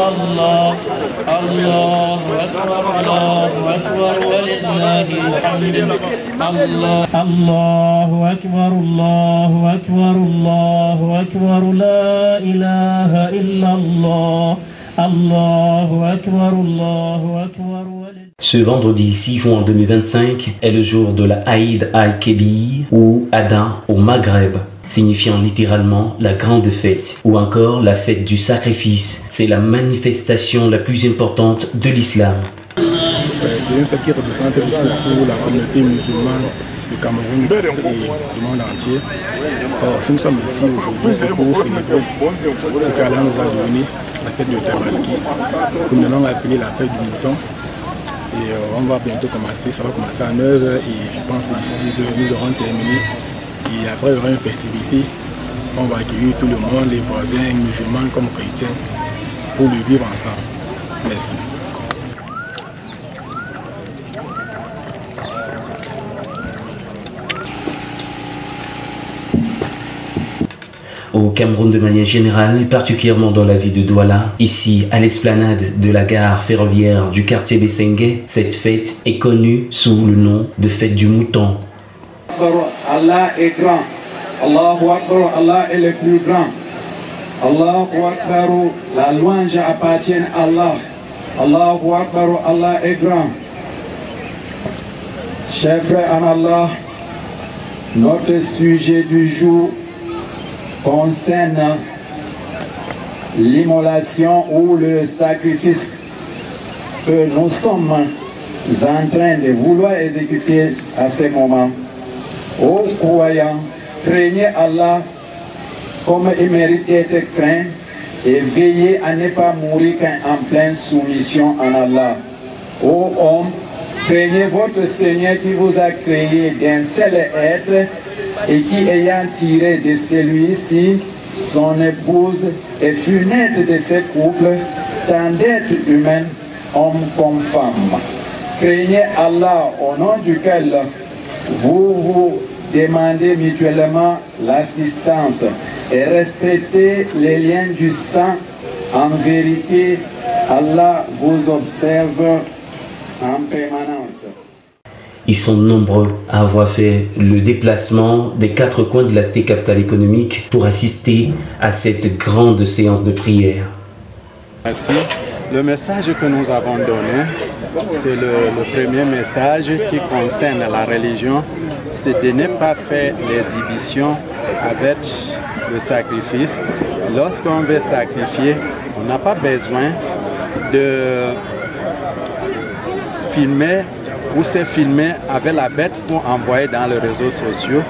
الله الله أكبر الله أكبر ولله الحمد الله الله أكبر الله أكبر الله أكبر لا إله إلا الله الله أكبر الله أكبر. Ce vendredi 6 juin 2025 est le jour de la Aïd al-Kébir ou Adha au Maghreb, signifiant littéralement la grande fête ou encore la fête du sacrifice. C'est la manifestation la plus importante de l'islam. C'est une fête qui représente beaucoup la communauté musulmane du Cameroun et du monde entier. Si nous sommes ici aujourd'hui, c'est pour célébrer ce qu'Allah nous a donné, la fête de Tabaski, que nous allons appeler la fête du mouton. Et on va bientôt commencer, ça va commencer à 9h et je pense que d'ici 10h nous aurons terminé. Et après il y aura une festivité, on va accueillir tout le monde, les voisins, musulmans comme chrétiens, pour le vivre ensemble. Merci. Au Cameroun de manière générale, et particulièrement dans la ville de Douala, ici à l'esplanade de la gare ferroviaire du quartier Bessengue, cette fête est connue sous le nom de fête du mouton. Allah est grand. Allahu Akbar, Allah est le plus grand. Allahu Akbar, la louange appartient à Allah. Allahu Akbar, Allah est grand. Chers frères en Allah, notre sujet du jour concerne l'immolation ou le sacrifice que nous sommes en train de vouloir exécuter à ce moment. Ô croyants, craignez Allah comme il mérite d'être craint et veillez à ne pas mourir qu'en pleine soumission en Allah. Ô hommes, craignez votre Seigneur qui vous a créé d'un seul être et qui, ayant tiré de celui-ci son épouse et fut naître de ce couple, tant d'êtres humains, hommes comme femmes. Craignez Allah au nom duquel vous vous demandez mutuellement l'assistance et respectez les liens du sang. En vérité, Allah vous observe en permanence. Ils sont nombreux à avoir fait le déplacement des quatre coins de la cité capitale économique pour assister à cette grande séance de prière. Merci. Le message que nous avons donné, c'est le premier message qui concerne la religion, c'est de ne pas faire l'exhibition avec le sacrifice. Lorsqu'on veut sacrifier, on n'a pas besoin de filmer ou se filmer avec la bête pour envoyer dans les réseaux sociaux,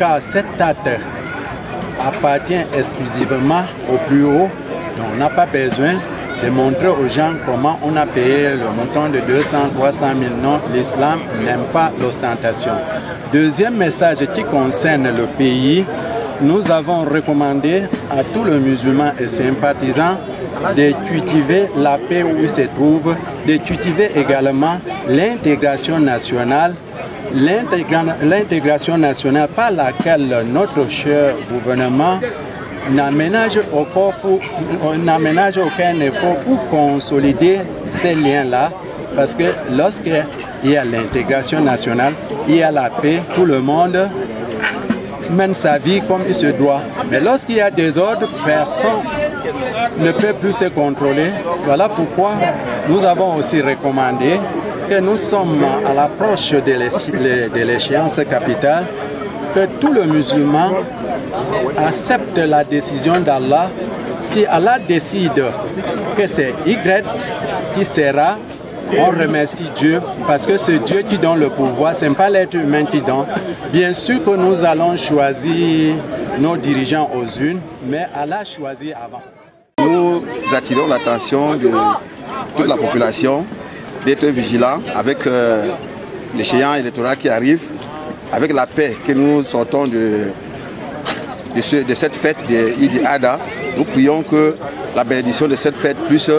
car cet acte appartient exclusivement au plus haut. Donc on n'a pas besoin de montrer aux gens comment on a payé le montant de 200, 300 000. Non, l'islam n'aime pas l'ostentation. Deuxième message qui concerne le pays, nous avons recommandé à tous les musulmans et sympathisants de cultiver la paix où ils se trouvent, de cultiver également l'intégration nationale par laquelle notre cher gouvernement n'aménage aucun effort pour consolider ces liens-là, parce que lorsqu'il y a l'intégration nationale, il y a la paix, tout le monde mène sa vie comme il se doit. Mais lorsqu'il y a des ordres, personne ne peut plus se contrôler. Voilà pourquoi nous avons aussi recommandé que nous sommes à l'approche de l'échéance capitale, que tous les musulmans acceptent la décision d'Allah. Si Allah décide que c'est Y qui sera, on remercie Dieu parce que c'est Dieu qui donne le pouvoir, ce n'est pas l'être humain qui donne. Bien sûr que nous allons choisir nos dirigeants aux urnes, mais Allah choisit avant. Nous attirons l'attention de toute la population d'être vigilants avec l'échéance électorale qui arrive, avec la paix que nous sortons de cette fête de Eid al-Adha. Nous prions que la bénédiction de cette fête puisse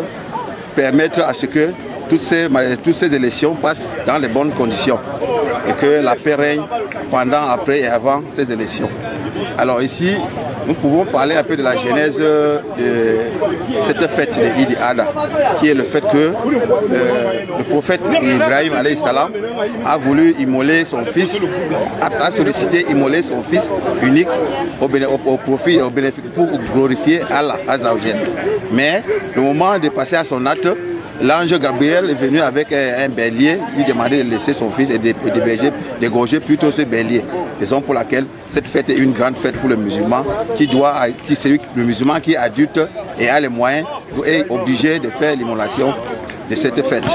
permettre à ce que toutes ces élections passent dans les bonnes conditions et que la paix règne pendant, après et avant ces élections. Alors ici, nous pouvons parler un peu de la genèse de cette fête de Eid al-Adha, qui est le fait que le prophète Ibrahim alayhi salam a voulu immoler son fils, a sollicité immoler son fils unique au profit, au bénéfice, pour glorifier Allah Azza wa Jalla. Mais le moment de passer à son acte, l'ange Gabriel est venu avec un bélier, lui demander de laisser son fils et d'égorger plutôt ce bélier. Raison pour laquelle cette fête est une grande fête pour le musulman, le musulman qui est adulte et a les moyens est obligé de faire l'immolation de cette fête.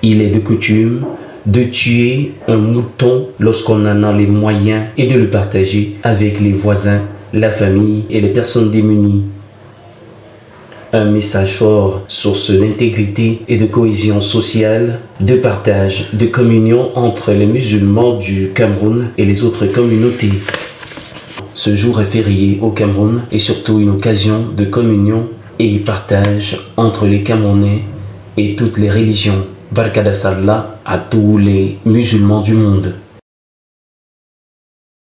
Il est de coutume de tuer un mouton lorsqu'on en a les moyens et de le partager avec les voisins, la famille et les personnes démunies. Un message fort, source d'intégrité et de cohésion sociale, de partage, de communion entre les musulmans du Cameroun et les autres communautés. Ce jour est férié au Cameroun et surtout une occasion de communion et partage entre les Camerounais et toutes les religions. Barka da Sallah à tous les musulmans du monde.